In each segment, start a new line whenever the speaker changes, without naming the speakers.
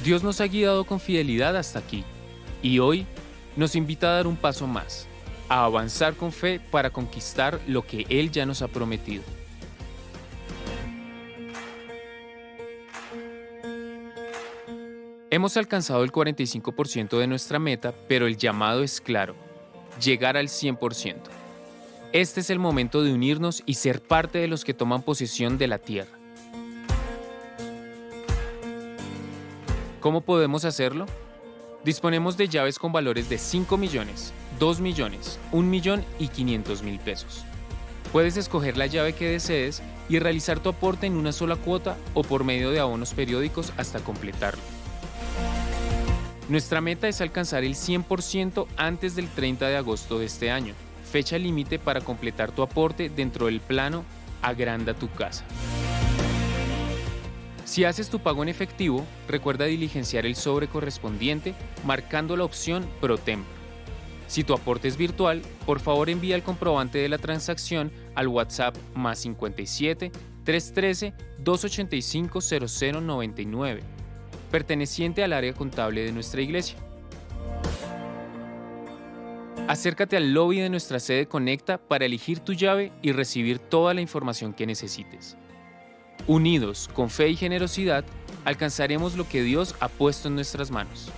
Dios nos ha guiado con fidelidad hasta aquí y hoy nos invita a dar un paso más, a avanzar con fe para conquistar lo que Él ya nos ha prometido. Hemos alcanzado el 45% de nuestra meta, pero el llamado es claro, llegar al 100%. Este es el momento de unirnos y ser parte de los que toman posesión de la tierra. ¿Cómo podemos hacerlo? Disponemos de llaves con valores de 5 millones, 2 millones, 1 millón y 500 mil pesos. Puedes escoger la llave que desees y realizar tu aporte en una sola cuota o por medio de abonos periódicos hasta completarlo. Nuestra meta es alcanzar el 100% antes del 30 de agosto de este año, fecha límite para completar tu aporte dentro del plano Agranda tu casa. Si haces tu pago en efectivo, recuerda diligenciar el sobre correspondiente marcando la opción ProTempor. Si tu aporte es virtual, por favor envía el comprobante de la transacción al WhatsApp +57 313 285 0099, perteneciente al área contable de nuestra iglesia. Acércate al lobby de nuestra sede Conecta para elegir tu llave y recibir toda la información que necesites. Unidos, con fe y generosidad, alcanzaremos lo que Dios ha puesto en nuestras manos.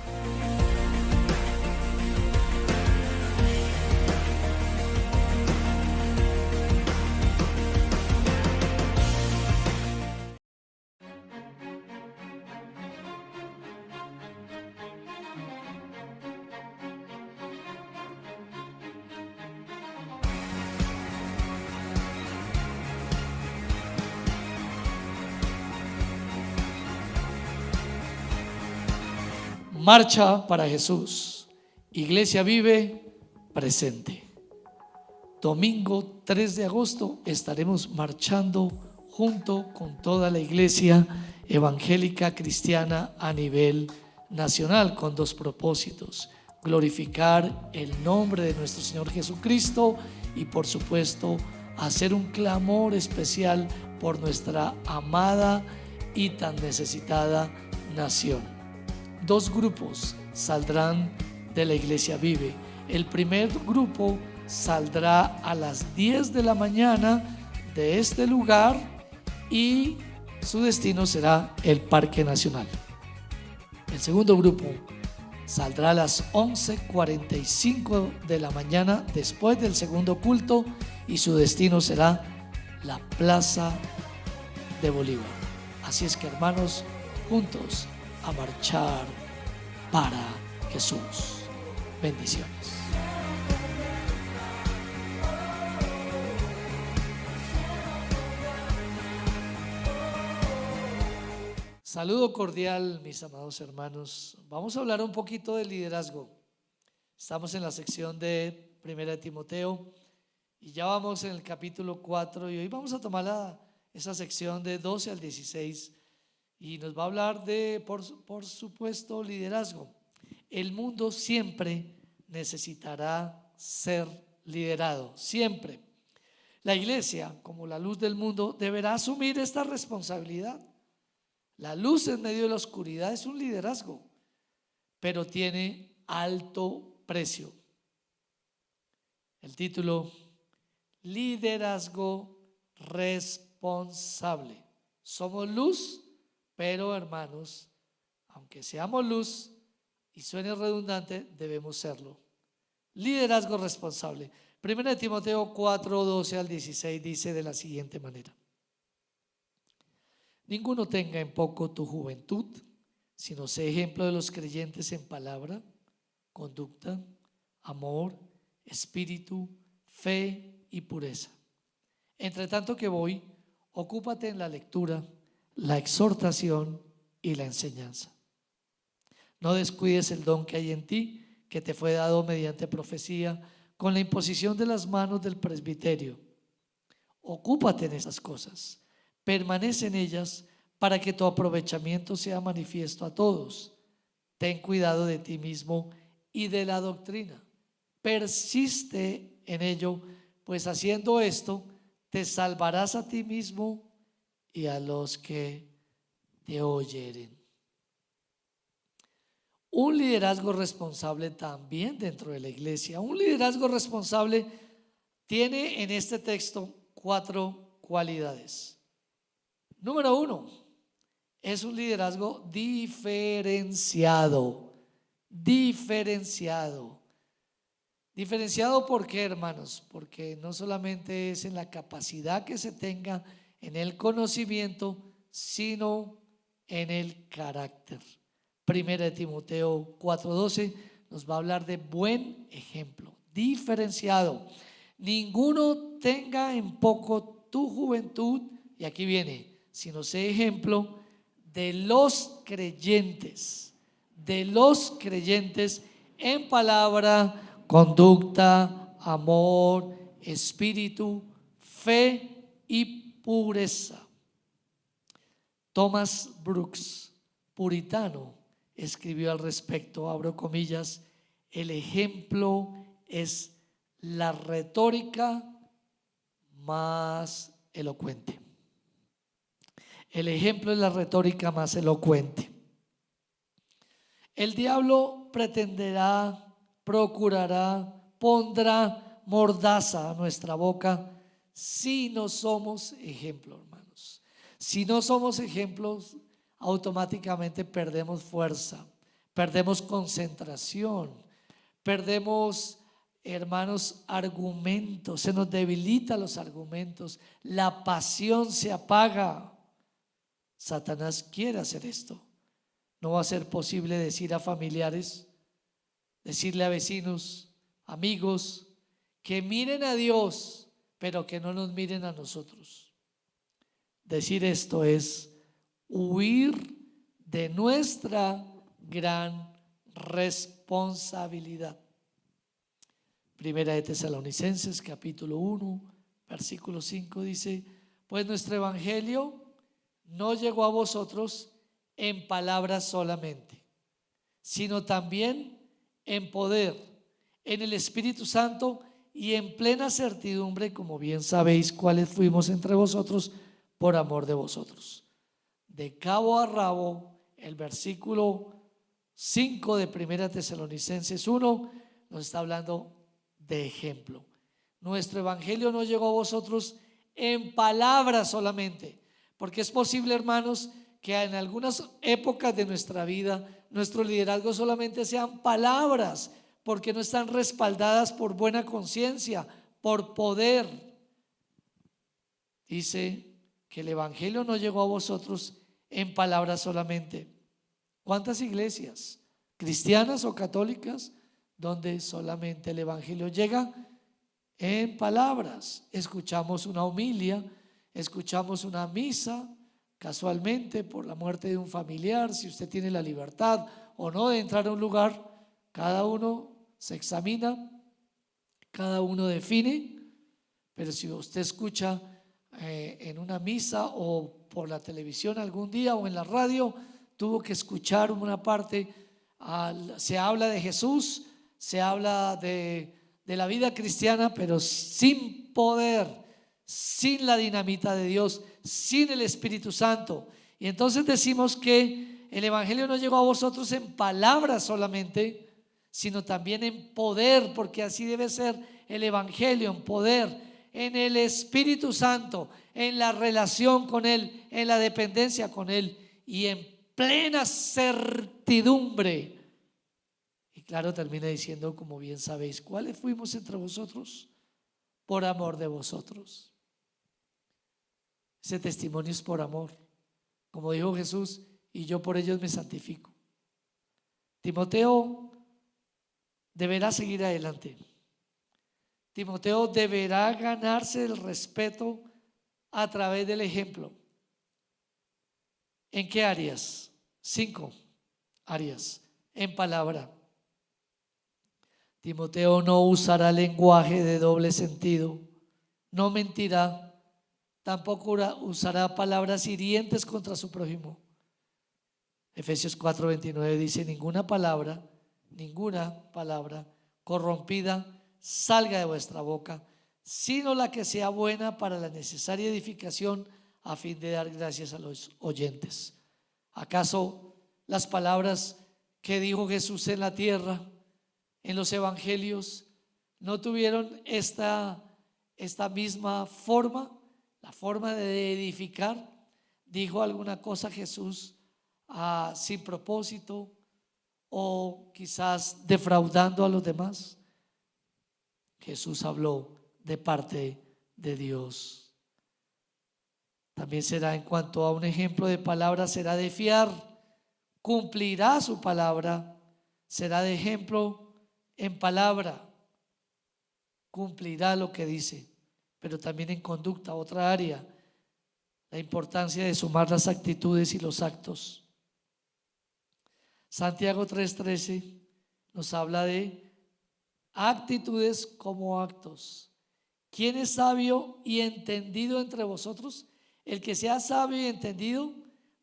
Marcha para Jesús. Iglesia Vive presente. Domingo 3 de agosto estaremos marchando junto con toda la iglesia evangélica cristiana a nivel nacional con dos propósitos: glorificar el nombre de nuestro Señor Jesucristo y, por supuesto, hacer un clamor especial por nuestra amada y tan necesitada nación. Dos grupos saldrán de la Iglesia Vive. El primer grupo saldrá a las 10 de la mañana de este lugar y su destino será el Parque Nacional. El segundo grupo saldrá a las 11:45 de la mañana después del segundo culto y su destino será la Plaza de Bolívar. Así es que, hermanos, juntos a marchar para Jesús. Bendiciones. Saludo cordial, mis amados hermanos. Vamos a hablar un poquito de liderazgo. Estamos en la sección de 1 Timoteo y ya vamos en el capítulo 4 y hoy vamos a tomar esa sección de 12 al 16 y nos va a hablar de, por supuesto, liderazgo. El mundo siempre necesitará ser liderado, siempre. La iglesia, como la luz del mundo, deberá asumir esta responsabilidad. La luz en medio de la oscuridad es un liderazgo, pero tiene alto precio. El título: liderazgo responsable. Somos luz, pero, hermanos, aunque seamos luz y suene redundante, debemos serlo. Liderazgo responsable. 1 Timoteo 4, 12 al 16 dice de la siguiente manera: ninguno tenga en poco tu juventud, sino sé ejemplo de los creyentes en palabra, conducta, amor, espíritu, fe y pureza. Entre tanto que voy, ocúpate en la lectura, la exhortación y la enseñanza. No descuides el don que hay en ti, que te fue dado mediante profecía, con la imposición de las manos del presbiterio. Ocúpate en esas cosas, permanece en ellas para que tu aprovechamiento sea manifiesto a todos. Ten cuidado de ti mismo y de la doctrina. Persiste en ello, pues haciendo esto te salvarás a ti mismo y a los que te oyeren. un liderazgo responsable también dentro de la iglesia. Un liderazgo responsable tiene en este texto 4 cualidades. Número 1, es un liderazgo diferenciado. Diferenciado. Diferenciado, ¿por qué, hermanos? Porque no solamente es en la capacidad que se tenga, en el conocimiento, sino en el carácter. Primera de Timoteo 4:12 nos va a hablar de buen ejemplo, diferenciado. Ninguno tenga en poco tu juventud, y aquí viene, sino sé ejemplo de los creyentes en palabra, conducta, amor, espíritu, fe y pureza. Thomas Brooks, puritano, escribió al respecto, abro comillas: el ejemplo es la retórica más elocuente. El ejemplo es la retórica más elocuente. El diablo pretenderá, procurará, pondrá mordaza a nuestra boca si no somos ejemplos, hermanos. Si no somos ejemplos, automáticamente perdemos fuerza, perdemos concentración, perdemos, hermanos, argumentos, se nos debilitan los argumentos, la pasión se apaga. Satanás quiere hacer esto. No va a ser posible decir a familiares, decirle a vecinos, amigos, que miren a Dios, pero que no nos miren a nosotros. Decir esto es huir de nuestra gran responsabilidad. Primera de Tesalonicenses capítulo 1 versículo 5 dice: pues nuestro evangelio no llegó a vosotros en palabras solamente, sino también en poder, en el Espíritu Santo y en plena certidumbre, como bien sabéis cuáles fuimos entre vosotros por amor de vosotros. De cabo a rabo, el versículo 5 de Primera Tesalonicenses 1 nos está hablando de ejemplo. Nuestro evangelio no llegó a vosotros en palabras solamente, porque es posible, hermanos, que en algunas épocas de nuestra vida nuestro liderazgo solamente sean palabras, porque no están respaldadas por buena conciencia, por poder. Dice que el evangelio no llegó a vosotros en palabras solamente. ¿Cuántas iglesias, cristianas o católicas, donde solamente el evangelio llega en palabras? Escuchamos una homilia, escuchamos una misa, casualmente por la muerte de un familiar. Si usted tiene la libertad o no de entrar a un lugar, cada uno se examina, cada uno define. Pero si usted escucha en una misa o por la televisión algún día o en la radio, tuvo que escuchar una parte, se habla de Jesús, se habla de la vida cristiana, pero sin poder, sin la dinamita de Dios, sin el Espíritu Santo. Y entonces decimos que el evangelio no llegó a vosotros en palabras solamente, sino también en poder, porque así debe ser el evangelio, en poder, en el Espíritu Santo, en la relación con Él, en la dependencia con Él y en plena certidumbre. Y claro, termina diciendo, como bien sabéis, ¿cuáles fuimos entre vosotros? Por amor de vosotros. Ese testimonio es por amor, como dijo Jesús, y yo por ellos me santifico. Timoteo deberá seguir adelante. Timoteo deberá ganarse el respeto a través del ejemplo. ¿En qué áreas? 5 áreas. En palabra. Timoteo no usará lenguaje de doble sentido, no mentirá, tampoco usará palabras hirientes contra su prójimo. Efesios 4:29 dice: ninguna palabra corrompida salga de vuestra boca, sino la que sea buena para la necesaria edificación, a fin de dar gracias a los oyentes. ¿Acaso las palabras que dijo Jesús en la tierra, en los evangelios, no tuvieron esta misma forma, la forma de edificar. Dijo alguna cosa Jesús sin propósito o quizás defraudando a los demás. Jesús habló de parte de Dios. También será, en cuanto a un ejemplo de palabra, será de fiar, cumplirá su palabra, será de ejemplo en palabra, cumplirá lo que dice, pero también en conducta, otra área, la importancia de sumar las actitudes y los actos. Santiago 3:13 nos habla de actitudes como actos. ¿Quién es sabio y entendido entre vosotros? El que sea sabio y entendido,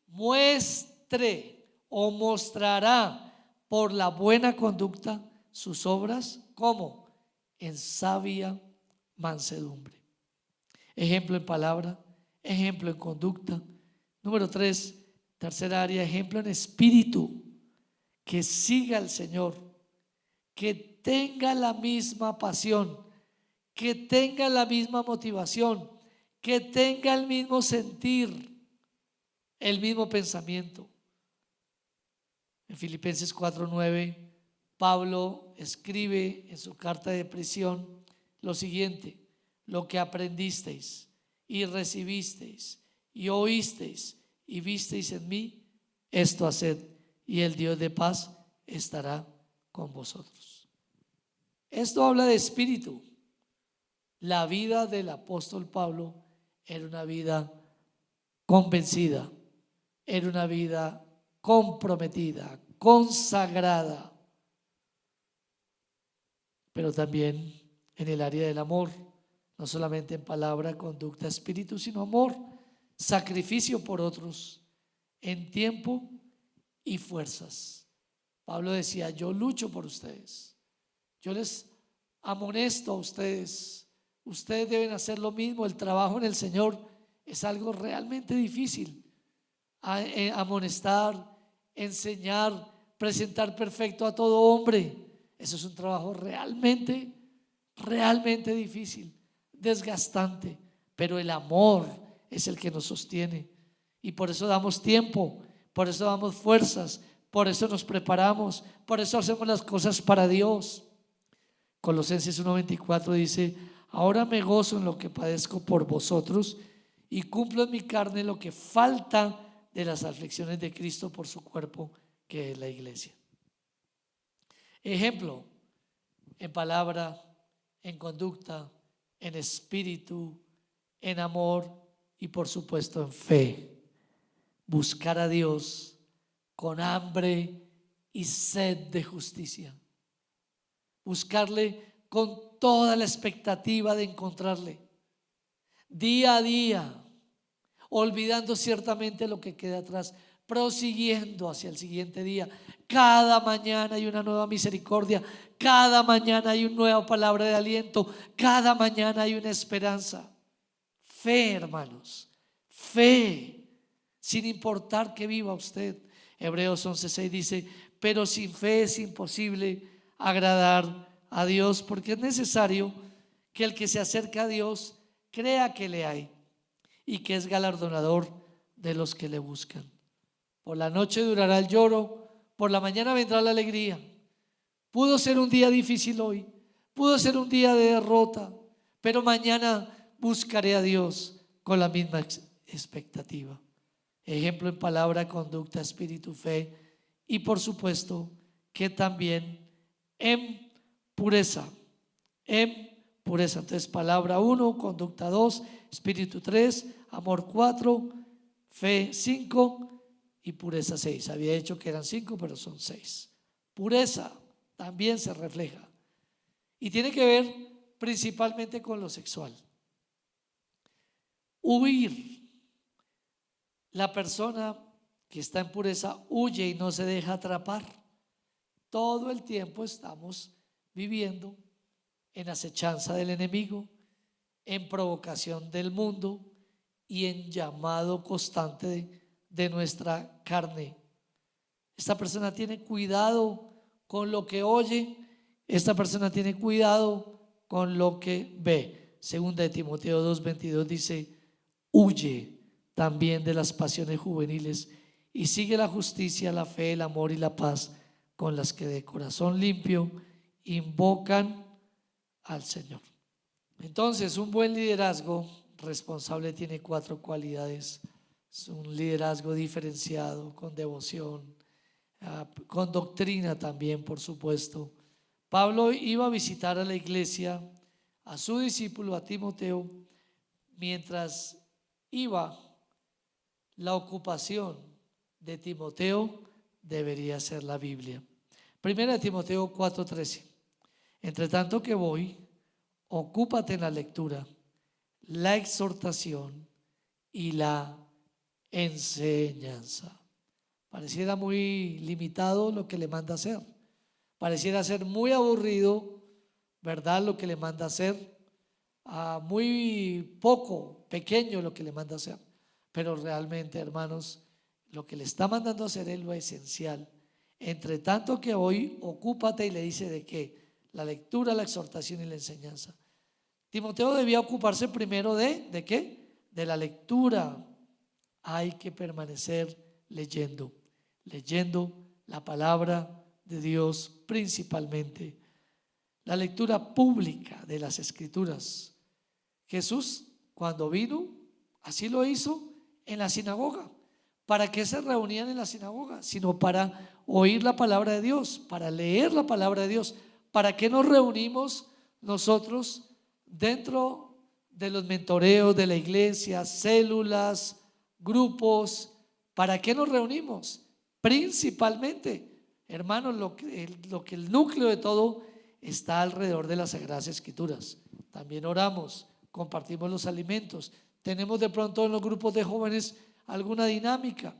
muestre o mostrará por la buena conducta sus obras, ¿cómo? En sabia mansedumbre. Ejemplo en palabra, ejemplo en conducta. Número 3, tercera área, ejemplo en espíritu. Que siga al Señor, que tenga la misma pasión, que tenga la misma motivación, que tenga el mismo sentir, el mismo pensamiento. En Filipenses 4:9, Pablo escribe en su carta de prisión lo siguiente: lo que aprendisteis y recibisteis y oísteis y visteis en mí, esto haced, y el Dios de paz estará con vosotros. Esto habla de espíritu. La vida del apóstol Pablo era una vida convencida, era una vida comprometida, consagrada, pero también en el área del amor, no solamente en palabra, conducta, espíritu, sino amor, sacrificio por otros, en tiempo y fuerzas. Pablo decía: yo lucho por ustedes, yo les amonesto a ustedes, ustedes deben hacer lo mismo. El trabajo en el Señor es algo realmente difícil. Amonestar, enseñar, presentar perfecto a todo hombre, eso es un trabajo realmente difícil, desgastante, pero el amor es el que nos sostiene, y por eso damos tiempo, por eso damos fuerzas, por eso nos preparamos, por eso hacemos las cosas para Dios. Colosenses 1:24 dice: ahora me gozo en lo que padezco por vosotros y cumplo en mi carne lo que falta de las aflicciones de Cristo por su cuerpo, que es la iglesia. Ejemplo en palabra, en conducta, en espíritu, en amor y por supuesto en fe. Buscar a Dios con hambre y sed de justicia. Buscarle con toda la expectativa de encontrarle. Día a día, olvidando ciertamente lo que queda atrás, prosiguiendo hacia el siguiente día. Cada mañana hay una nueva misericordia, cada mañana hay una nueva palabra de aliento, cada mañana hay una esperanza. Fe, hermanos, fe, sin importar que viva usted. Hebreos 11:6 dice: pero sin fe es imposible agradar a Dios, porque es necesario que el que se acerca a Dios crea que le hay y que es galardonador de los que le buscan. Por la noche durará el lloro, por la mañana vendrá la alegría. Pudo ser un día difícil hoy, pudo ser un día de derrota, pero mañana buscaré a Dios con la misma expectativa. Ejemplo en palabra, conducta, espíritu, fe y por supuesto que también en pureza. En pureza. Entonces, palabra 1, conducta 2, espíritu 3, amor 4, fe 5 y pureza 6. Había dicho que eran 5, pero son 6. Pureza también se refleja y tiene que ver principalmente con lo sexual. Huir. La persona que está en pureza huye y no se deja atrapar. Todo el tiempo estamos viviendo en acechanza del enemigo, en provocación del mundo y en llamado constante de nuestra carne. esta persona tiene cuidado con lo que oye, esta persona tiene cuidado con lo que ve. Segunda de Timoteo 2:22 dice: huye también de las pasiones juveniles y sigue la justicia, la fe, el amor y la paz, con las que de corazón limpio invocan al Señor. Entonces, un buen liderazgo responsable tiene 4 cualidades. Es un liderazgo diferenciado, con devoción, con doctrina también, por supuesto. Pablo iba a visitar a la iglesia, a su discípulo, a Timoteo. Mientras iba, la ocupación de Timoteo debería ser la Biblia. Primera de Timoteo 4:13. Entre tanto que voy, ocúpate en la lectura, la exhortación y la enseñanza. Pareciera muy limitado lo que le manda hacer. Pareciera ser muy aburrido, ¿verdad? Lo que le manda hacer. Muy poco, pequeño lo que le manda hacer. Pero realmente, hermanos, lo que le está mandando hacer es lo esencial. Entre tanto que hoy, ocúpate, y le dice de qué: la lectura, la exhortación y la enseñanza. Timoteo debía ocuparse primero ¿de qué? De la lectura. Hay que permanecer leyendo la palabra de Dios, principalmente la lectura pública de las Escrituras. Jesús, cuando vino, así lo hizo en la sinagoga. ¿Para qué se reunían en la sinagoga? Sino para oír la palabra de Dios, para leer la palabra de Dios. ¿Para qué nos reunimos nosotros dentro de los mentoreos de la iglesia, células, grupos? ¿Para qué nos reunimos? Principalmente, hermanos, lo que el núcleo de todo está alrededor de las Sagradas Escrituras. También oramos, compartimos los alimentos, tenemos de pronto en los grupos de jóvenes alguna dinámica,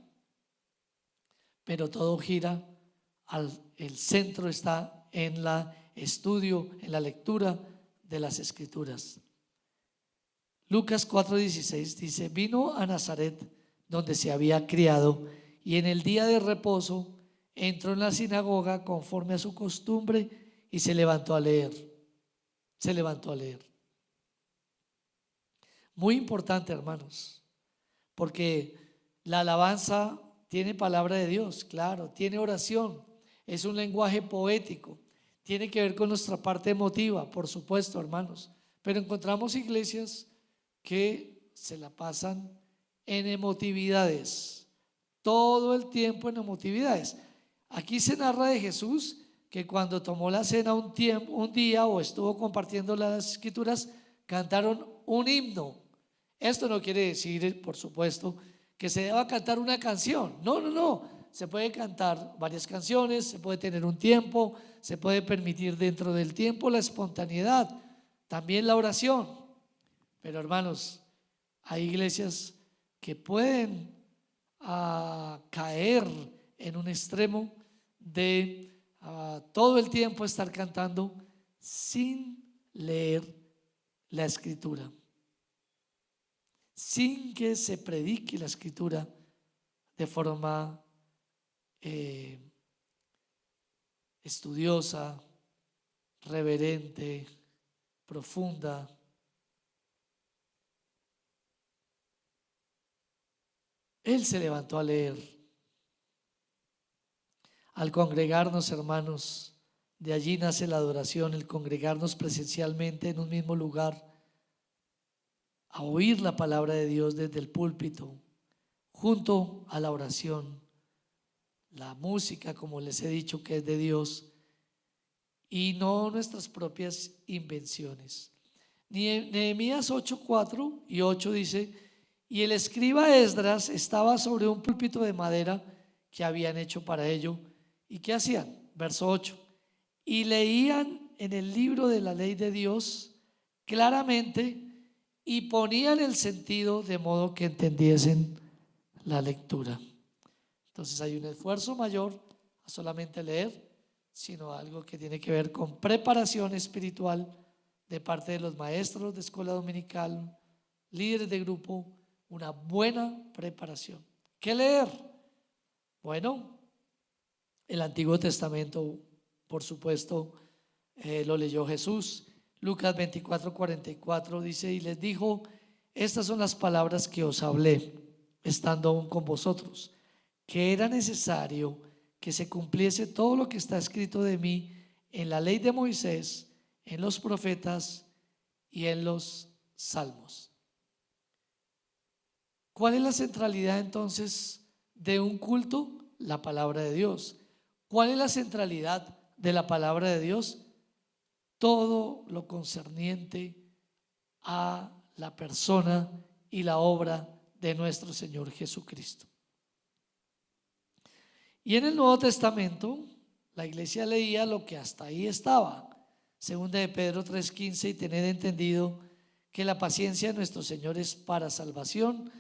pero todo gira el centro está en el estudio, en la lectura de las Escrituras. Lucas 4:16 dice: vino a Nazaret, donde se había criado, y en el día de reposo entró en la sinagoga conforme a su costumbre y se levantó a leer. Muy importante, hermanos, porque la alabanza tiene palabra de Dios, claro, tiene oración, es un lenguaje poético, tiene que ver con nuestra parte emotiva, por supuesto, hermanos, pero encontramos iglesias que se la pasan en emotividades, todo el tiempo en emotividades. Aquí se narra de Jesús que cuando tomó la cena un día o estuvo compartiendo las Escrituras, cantaron un himno. Esto no quiere decir, por supuesto, que se deba cantar una canción. No. Se puede cantar varias canciones, se puede tener un tiempo, se puede permitir dentro del tiempo la espontaneidad, también la oración. Pero, hermanos, hay iglesias que pueden caer en un extremo de todo el tiempo estar cantando sin leer la Escritura, sin que se predique la Escritura de forma estudiosa, reverente, profunda. Él se levantó a leer. Al congregarnos, hermanos, de allí nace la adoración, el congregarnos presencialmente en un mismo lugar, a oír la palabra de Dios desde el púlpito, junto a la oración, la música, como les he dicho, que es de Dios y no nuestras propias invenciones. Nehemías 8:4 y 8 dice: y el escriba Esdras estaba sobre un púlpito de madera que habían hecho para ello. ¿Y qué hacían? Verso 8: y leían en el libro de la ley de Dios claramente y ponían el sentido de modo que entendiesen la lectura. Entonces hay un esfuerzo mayor a solamente leer, sino algo que tiene que ver con preparación espiritual de parte de los maestros de escuela dominical, líderes de grupo, una buena preparación. ¿Qué leer? Bueno, El Antiguo Testamento, por supuesto, lo leyó Jesús. Lucas 24:44 dice: y les dijo: estas son las palabras que os hablé, estando aún con vosotros, que era necesario que se cumpliese todo lo que está escrito de mí en la ley de Moisés, en los profetas y en los salmos. ¿Cuál es la centralidad entonces de un culto? La palabra de Dios. ¿Cuál es la centralidad de la palabra de Dios? Todo lo concerniente a la persona y la obra de nuestro Señor Jesucristo. Y en el Nuevo Testamento la iglesia leía lo que hasta ahí estaba. Segunda de Pedro 3:15: y tened entendido que la paciencia de nuestro Señor es para salvación,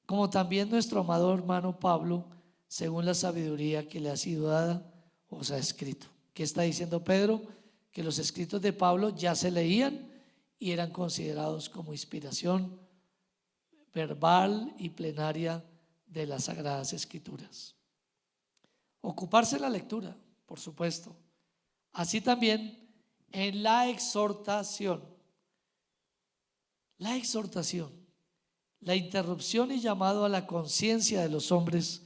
como también nuestro amado hermano Pablo, según la sabiduría que le ha sido dada, os ha escrito. ¿Qué está diciendo Pedro? Que los escritos de Pablo ya se leían y eran considerados como inspiración verbal y plenaria de las Sagradas Escrituras. Ocuparse en la lectura, por supuesto. Así también en la exhortación. La exhortación, la interrupción y llamado a la conciencia de los hombres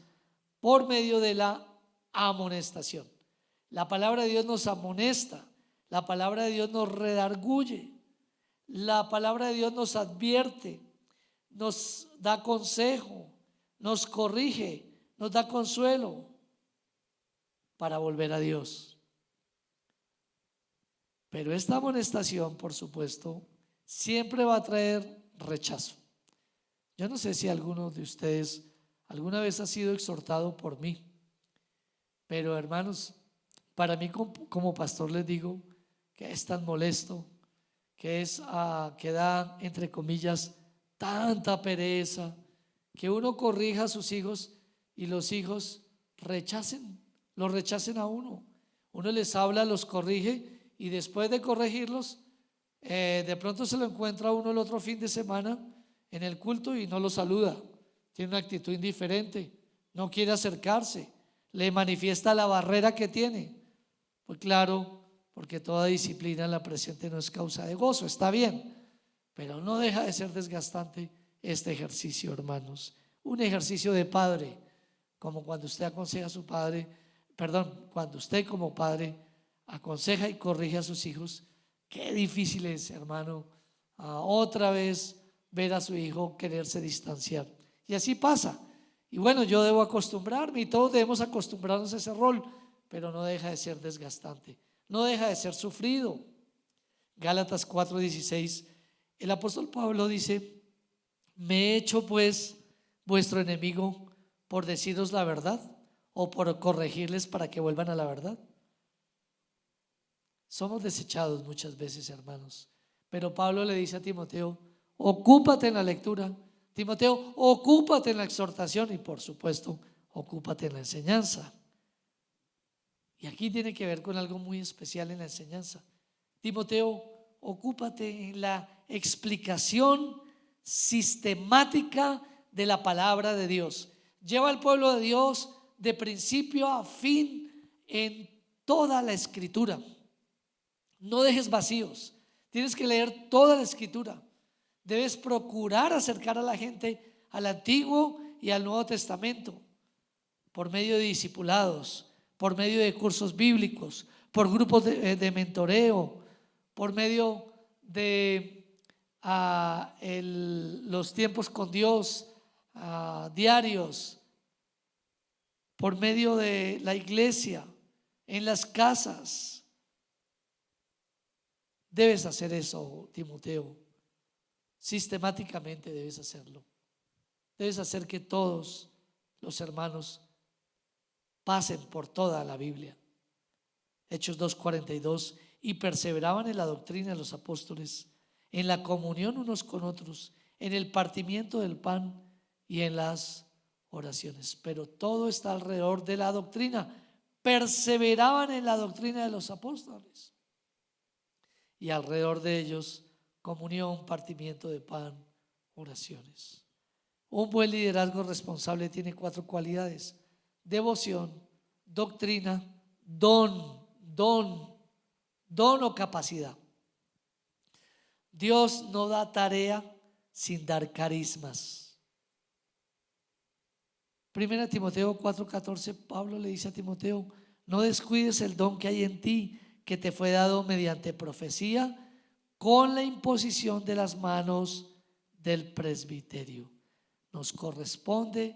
por medio de la amonestación. La palabra de Dios nos amonesta, la palabra de Dios nos redarguye, la palabra de Dios nos advierte, nos da consejo, nos corrige, nos da consuelo para volver a Dios. Pero esta amonestación, por supuesto, siempre va a traer rechazo. Yo no sé si alguno de ustedes alguna vez ha sido exhortado por mí, pero hermanos, para mí como pastor les digo que es tan molesto, que da entre comillas tanta pereza, que uno corrija a sus hijos y los hijos lo rechacen a uno. Uno les habla, los corrige y después de corregirlos, de pronto se lo encuentra uno el otro fin de semana en el culto y no lo saluda. Tiene una actitud indiferente, no quiere acercarse, le manifiesta la barrera que tiene. Pues claro, porque toda disciplina en la presente no es causa de gozo, está bien, pero no deja de ser desgastante este ejercicio, hermanos. Un ejercicio de padre, como cuando usted aconseja a su padre, cuando usted como padre aconseja y corrige a sus hijos. Qué difícil es, hermano, otra vez ver a su hijo quererse distanciar. Y así pasa. Y bueno, yo debo acostumbrarme y todos debemos acostumbrarnos a ese rol, pero no deja de ser desgastante, no deja de ser sufrido. Gálatas 4:16, el apóstol Pablo dice: ¿me he hecho pues vuestro enemigo por deciros la verdad o por corregirles para que vuelvan a la verdad? Somos desechados muchas veces, hermanos, pero Pablo le dice a Timoteo: ocúpate en la lectura, Timoteo, ocúpate en la exhortación y por supuesto, ocúpate en la enseñanza. Y aquí tiene que ver con algo muy especial en la enseñanza. Timoteo, ocúpate en la explicación sistemática de la palabra de Dios. Lleva al pueblo de Dios de principio a fin en toda la escritura. No dejes vacíos, tienes que leer toda la escritura. Debes procurar acercar a la gente al Antiguo y al Nuevo Testamento por medio de discipulados, por medio de cursos bíblicos, por grupos de mentoreo, por medio de los tiempos con Dios diarios, por medio de la iglesia, en las casas. Debes hacer eso, Timoteo. Sistemáticamente debes hacerlo. Debes hacer que todos los hermanos pasen por toda la Biblia. Hechos 2:42, y perseveraban en la doctrina de los apóstoles, en la comunión unos con otros, en el partimiento del pan y en las oraciones. Pero todo está alrededor de la doctrina. Perseveraban en la doctrina de los apóstoles y alrededor de ellos comunión, partimiento de pan, oraciones. Un buen liderazgo responsable tiene 4 cualidades: devoción, doctrina, don o capacidad. Dios no da tarea sin dar carismas. 1 Timoteo 4:14, Pablo le dice a Timoteo: no descuides el don que hay en ti, que te fue dado mediante profecía, con la imposición de las manos del presbiterio. Nos corresponde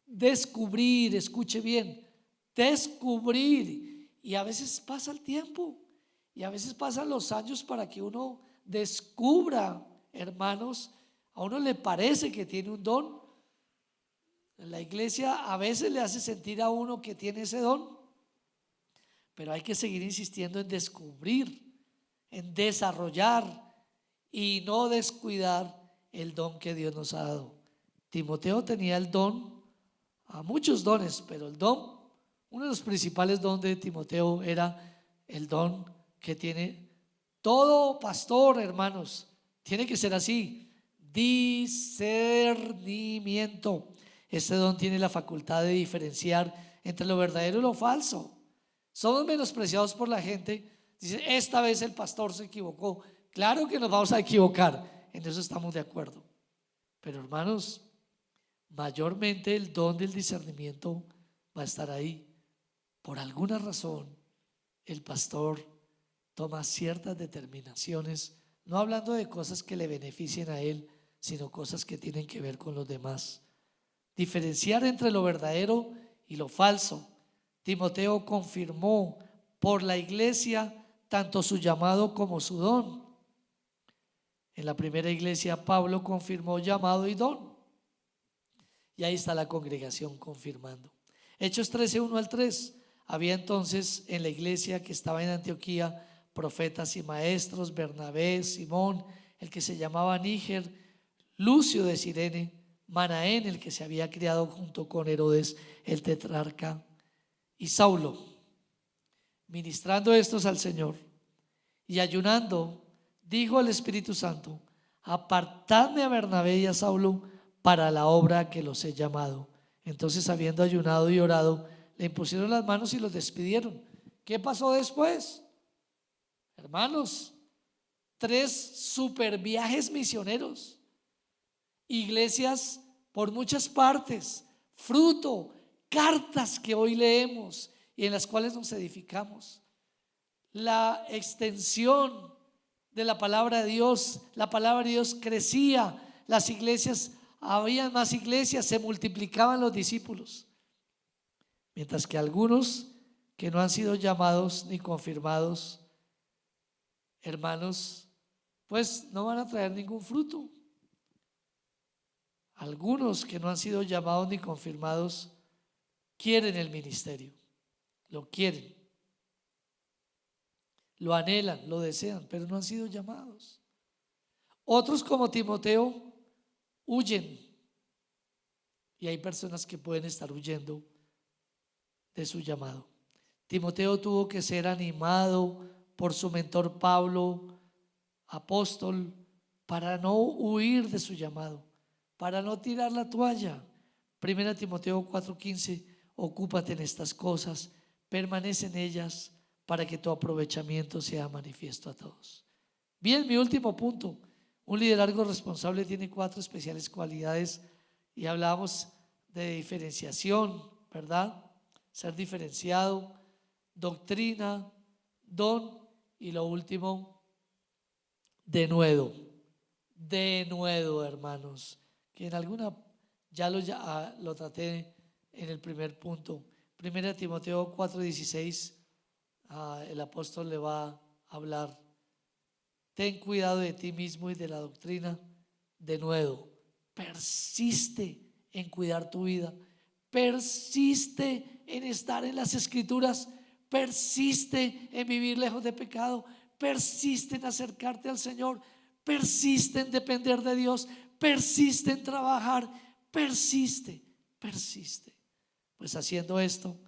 descubrir, escuche bien, descubrir. Y a veces pasa el tiempo y a veces pasan los años para que uno descubra, hermanos. A uno le parece que tiene un don. La iglesia a veces le hace sentir a uno que tiene ese don, pero hay que seguir insistiendo en descubrir, en desarrollar y no descuidar el don que Dios nos ha dado. Timoteo tenía el don, a muchos dones, pero el don, uno de los principales dones de Timoteo era el don que tiene todo pastor, hermanos. Tiene que ser así: discernimiento. Este don tiene la facultad de diferenciar entre lo verdadero y lo falso. Somos menospreciados por la gente. Dice: esta vez el pastor se equivocó. Claro que nos vamos a equivocar, en eso estamos de acuerdo. Pero hermanos, mayormente el don del discernimiento va a estar ahí. Por alguna razón, el pastor toma ciertas determinaciones, no hablando de cosas que le beneficien a él, sino cosas que tienen que ver con los demás. Diferenciar entre lo verdadero y lo falso. Timoteo confirmó por la iglesia tanto su llamado como su don. En la primera iglesia Pablo confirmó llamado y don, y ahí está la congregación confirmando. Hechos 13:1-3. Había entonces en la iglesia que estaba en Antioquía profetas y maestros: Bernabé, Simón, el que se llamaba Níger, Lucio de Cirene, Manaén, el que se había criado junto con Herodes el tetrarca, y Saulo. Ministrando estos al Señor y ayunando, dijo el Espíritu Santo: apartadme a Bernabé y a Saulo para la obra que los he llamado. Entonces, habiendo ayunado y orado, le impusieron las manos y los despidieron. ¿Qué pasó después? Hermanos, 3 super viajes misioneros, iglesias por muchas partes, fruto, cartas que hoy leemos y en las cuales nos edificamos. La extensión de la palabra de Dios, la palabra de Dios crecía, las iglesias, había más iglesias, se multiplicaban los discípulos. Mientras que algunos que no han sido llamados ni confirmados, hermanos, pues no van a traer ningún fruto. Algunos que no han sido llamados ni confirmados quieren el ministerio, lo quieren, lo anhelan, lo desean, pero no han sido llamados. Otros, como Timoteo, huyen, y hay personas que pueden estar huyendo de su llamado. Timoteo tuvo que ser animado por su mentor Pablo, apóstol, para no huir de su llamado, para no tirar la toalla. 1 Timoteo 4:15: ocúpate en estas cosas, permanece en ellas, para que tu aprovechamiento sea manifiesto a todos. Bien, mi último punto: un liderazgo responsable tiene 4 especiales cualidades, y hablábamos de diferenciación, ¿verdad? Ser diferenciado, doctrina, don, y lo último, denuedo. Denuedo, hermanos, que en alguna ya lo traté en el primer punto. 1 Timoteo 4:16, el apóstol le va a hablar: ten cuidado de ti mismo y de la doctrina. Denuedo, persiste en cuidar tu vida, persiste en estar en las escrituras, persiste en vivir lejos de pecado, persiste en acercarte al Señor, persiste en depender de Dios, persiste en trabajar, persiste. Pues haciendo esto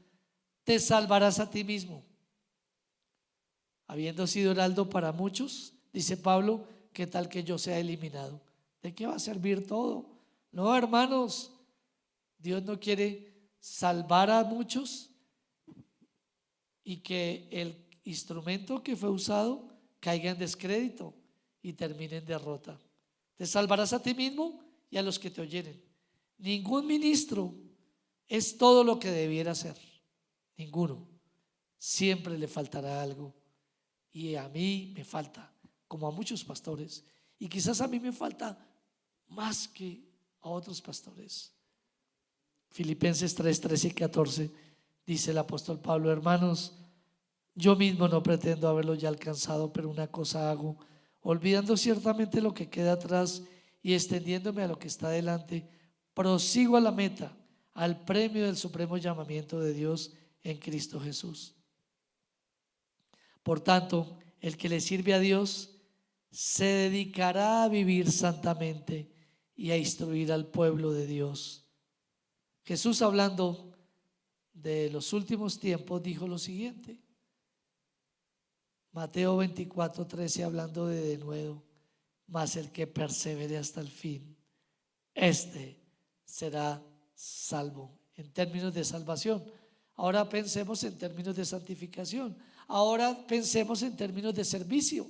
te salvarás a ti mismo, habiendo sido heraldo para muchos. Dice Pablo: ¿qué tal que yo sea eliminado? ¿De qué va a servir todo? No, hermanos, Dios no quiere salvar a muchos y que el instrumento que fue usado caiga en descrédito y termine en derrota. Te salvarás a ti mismo y a los que te oyeren. Ningún ministro es todo lo que debiera ser. Ninguno. Siempre le faltará algo. Y a mí me falta, como a muchos pastores. Y quizás a mí me falta más que a otros pastores. Filipenses 3, 13 y 14 dice el apóstol Pablo: hermanos, yo mismo no pretendo haberlo ya alcanzado, pero una cosa hago, olvidando ciertamente lo que queda atrás y extendiéndome a lo que está delante, prosigo a la meta, al premio del supremo llamamiento de Dios en Cristo Jesús. Por tanto, el que le sirve a Dios se dedicará a vivir santamente y a instruir al pueblo de Dios. Jesús, hablando de los últimos tiempos, dijo lo siguiente. Mateo 24, 13, hablando de denuedo: mas el que persevere hasta el fin, este será salvo. En términos de salvación. Ahora pensemos en términos de santificación. Ahora pensemos en términos de servicio.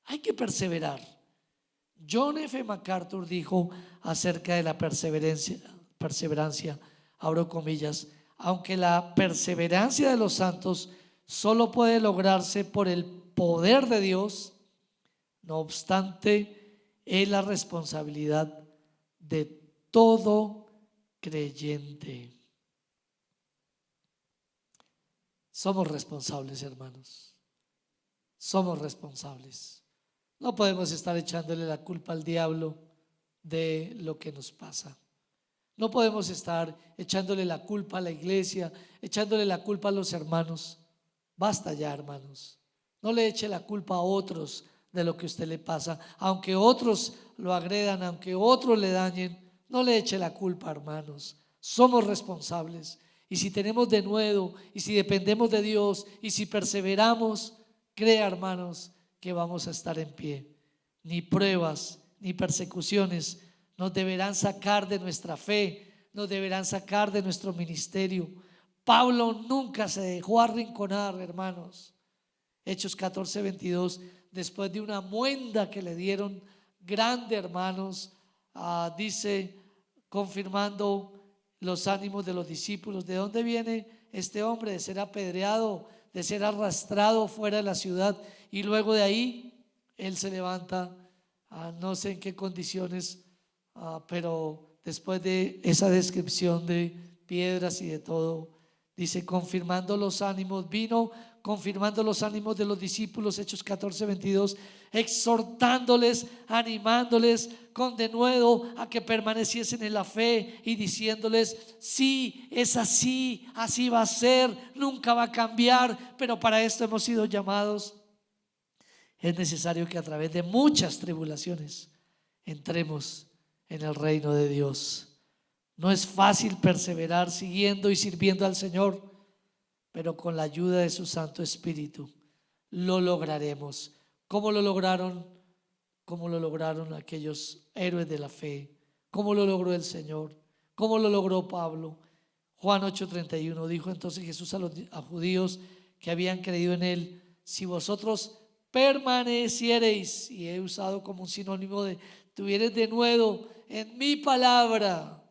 Hay que perseverar. John F. MacArthur dijo acerca de la perseverancia, abro comillas: aunque la perseverancia de los santos solo puede lograrse por el poder de Dios, no obstante, es la responsabilidad de todo creyente. Somos responsables, hermanos. Somos responsables. No podemos estar echándole la culpa al diablo de lo que nos pasa. No podemos estar echándole la culpa a la iglesia, echándole la culpa a los hermanos. Basta ya, hermanos. No le eche la culpa a otros de lo que a usted le pasa. Aunque otros lo agredan, aunque otros le dañen, no le eche la culpa, hermanos. Somos responsables. Y si tenemos denuedo, y si dependemos de Dios, y si perseveramos, crea, hermanos, que vamos a estar en pie. Ni pruebas, ni persecuciones nos deberán sacar de nuestra fe, nos deberán sacar de nuestro ministerio. Pablo nunca se dejó arrinconar, hermanos. Hechos 14, 22, después de una muenda que le dieron grande, hermanos, dice, confirmando los ánimos de los discípulos: ¿de dónde viene este hombre? De ser apedreado, de ser arrastrado fuera de la ciudad. Y luego de ahí él se levanta, no sé en qué condiciones, pero después de esa descripción de piedras y de todo, dice, confirmando los ánimos, vino confirmando los ánimos de los discípulos, Hechos 14, 22, exhortándoles, animándoles con denuedo a que permaneciesen en la fe y diciéndoles: sí, es así, así va a ser, nunca va a cambiar, pero para esto hemos sido llamados. Es necesario que a través de muchas tribulaciones entremos en el reino de Dios. No es fácil perseverar siguiendo y sirviendo al Señor, pero con la ayuda de su Santo Espíritu lo lograremos. ¿Cómo lo lograron? ¿Cómo lo lograron aquellos héroes de la fe? ¿Cómo lo logró el Señor? ¿Cómo lo logró Pablo? Juan 8:31 dijo entonces Jesús a los judíos que habían creído en él: si vosotros permaneciereis, y he usado como un sinónimo de tuviereis denuedo en mi palabra,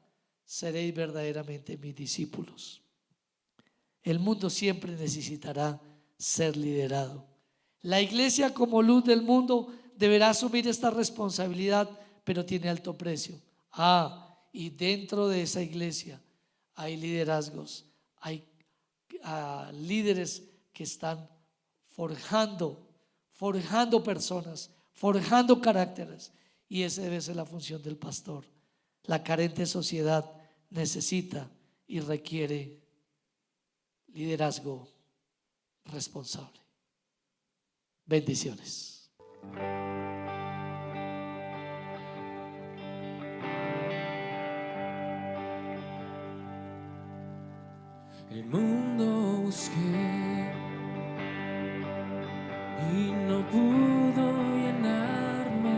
seréis verdaderamente mis discípulos. El mundo siempre necesitará ser liderado. La iglesia, como luz del mundo, deberá asumir esta responsabilidad, pero tiene alto precio. Y dentro de esa iglesia hay liderazgos, hay líderes que están forjando personas, forjando caracteres, y esa debe ser la función del pastor. La carente sociedad necesita y requiere liderazgo responsable. Bendiciones.
El mundo busqué y no pudo llenarme.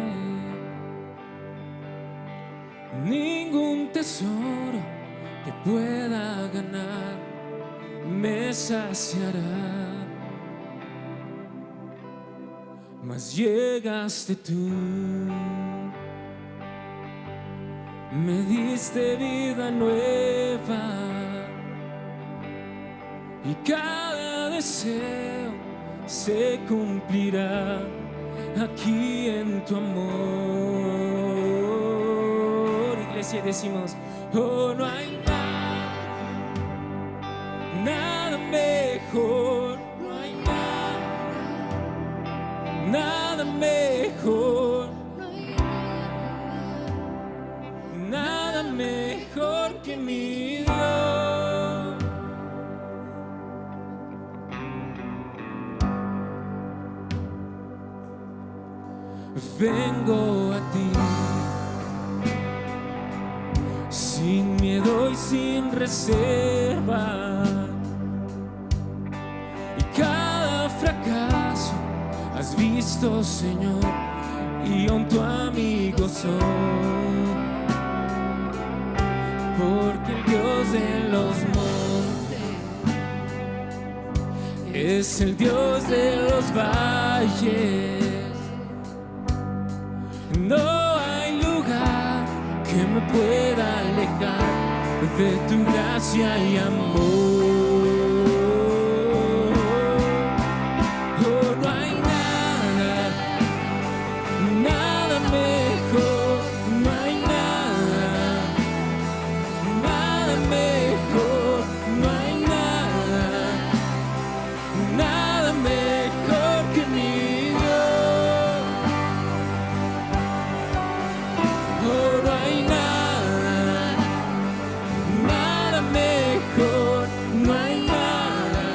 Ningún tesoro que pueda ganar me saciará. mas llegaste tú. Me diste vida nueva y cada deseo se cumplirá aquí en tu amor. Iglesia, decimos: oh, no hay nada mejor, no hay nada mejor, nada mejor que mi Dios. Vengo a ti sin miedo y sin reserva, y cada fracaso has visto, Señor, y aún tu amigo soy, porque el Dios de los montes es el Dios de los valles. No hay lugar que me pueda alejar de tu gracia y amor. Oh, no hay nada mejor, no hay nada mejor, no hay nada mejor que mi Dios. Oh, no hay nada mejor, no hay nada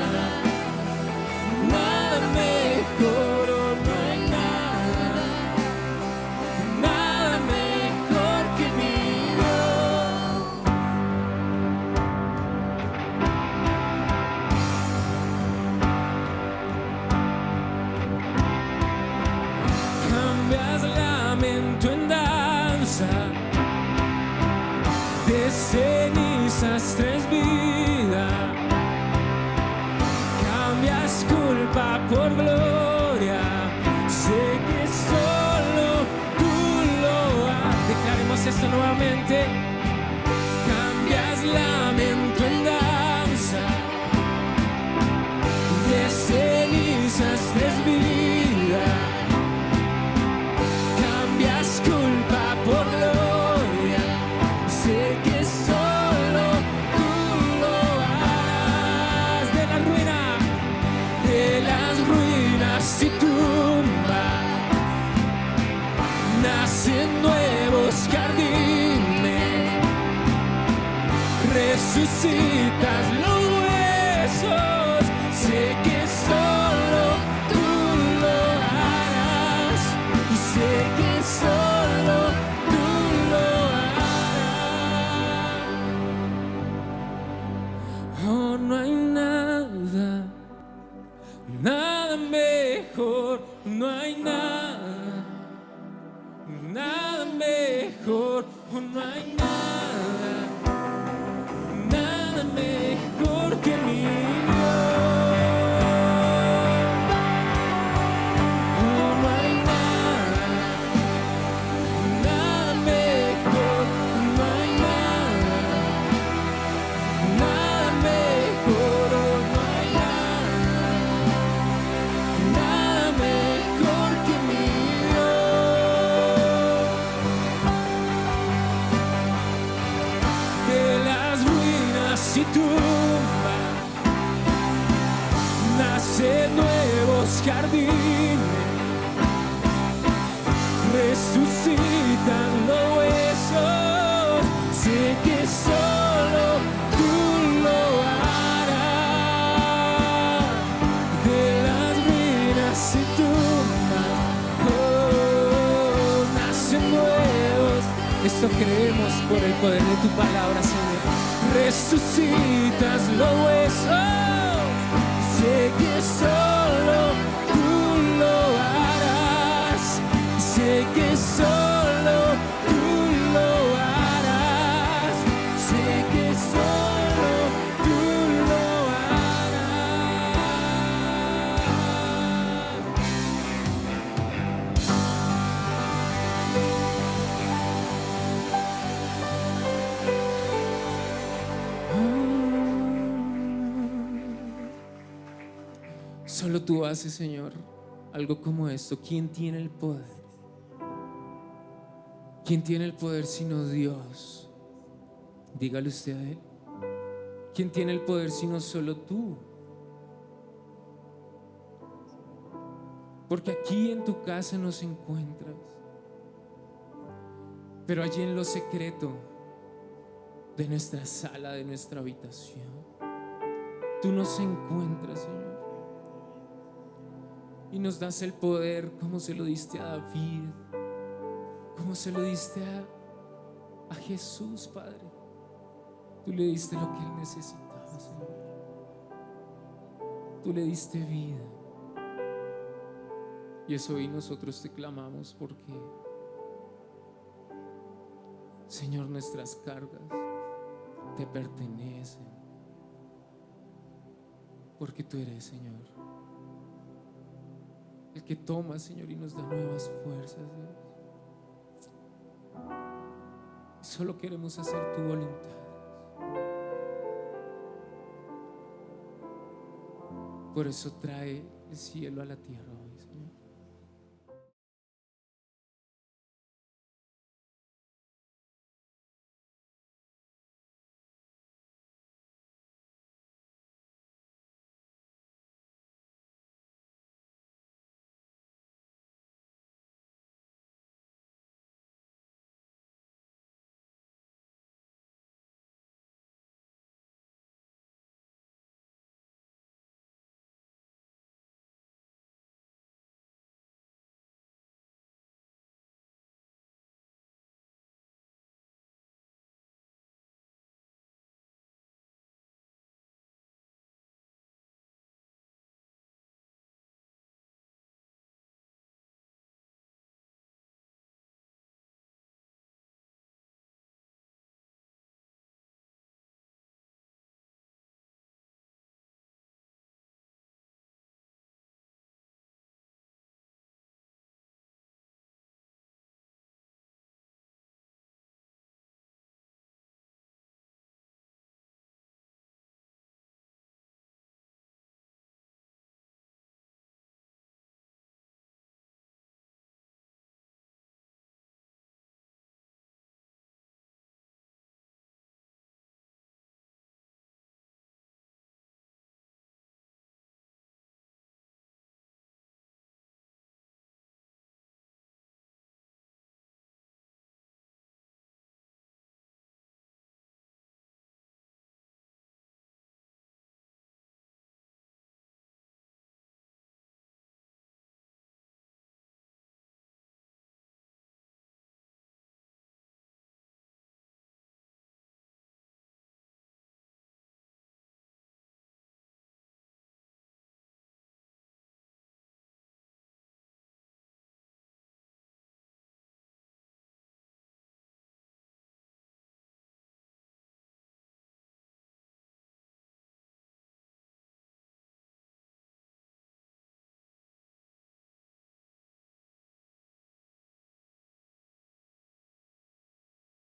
mejor, oh, no hay nada mejor que mi Dios. Cambias lamento en danza, de cenizas traes vida, cambias culpa por gloria, sé que solo tú lo harás. Declaremos esto nuevamente. Cambias lamento en danza, de cenizas traes vida, cambias culpa por gloria, sé que solo tú lo harás. De las ruinas y tumbas nacen nuevos jardines, resucitas los huesos, sé que solo tú lo harás, y sé que solo tú lo harás. Oh, no hay nada mejor, no hay nada mejor, oh, no hay nada mejor que mi Dios. Oh, no hay nada mejor, no hay nada mejor, oh, no hay nada mejor que mi Dios. De las ruinas y tumbas nacen nuevos jardines, resucitan los huesos, sé que solo tú lo harás. De las ruinas y tumbas, oh, nacen nuevos. Esto creemos por el poder de tu palabra, Señor. Resucitas los huesos, sé que solo tú lo harás, sé que solo tú lo harás, sé que solo tú lo harás. Solo tú haces, Señor, algo como esto. ¿Quién tiene el poder? ¿Quién tiene el poder sino Dios? Dígale usted a Él. ¿Quién tiene el poder sino solo tú? Porque aquí en tu casa nos encuentras, pero allí en lo secreto de nuestra sala, de nuestra habitación, tú nos encuentras, Señor. Y nos das el poder como se lo diste a David, como se lo diste a Jesús, Padre. Tú le diste lo que él necesitaba, Señor. Tú le diste vida. Y eso hoy nosotros te clamamos porque, Señor, nuestras cargas te pertenecen. Porque tú eres, Señor, el que toma, Señor, y nos da nuevas fuerzas, Dios. Solo queremos hacer tu voluntad. Por eso trae el cielo a la tierra hoy, Señor.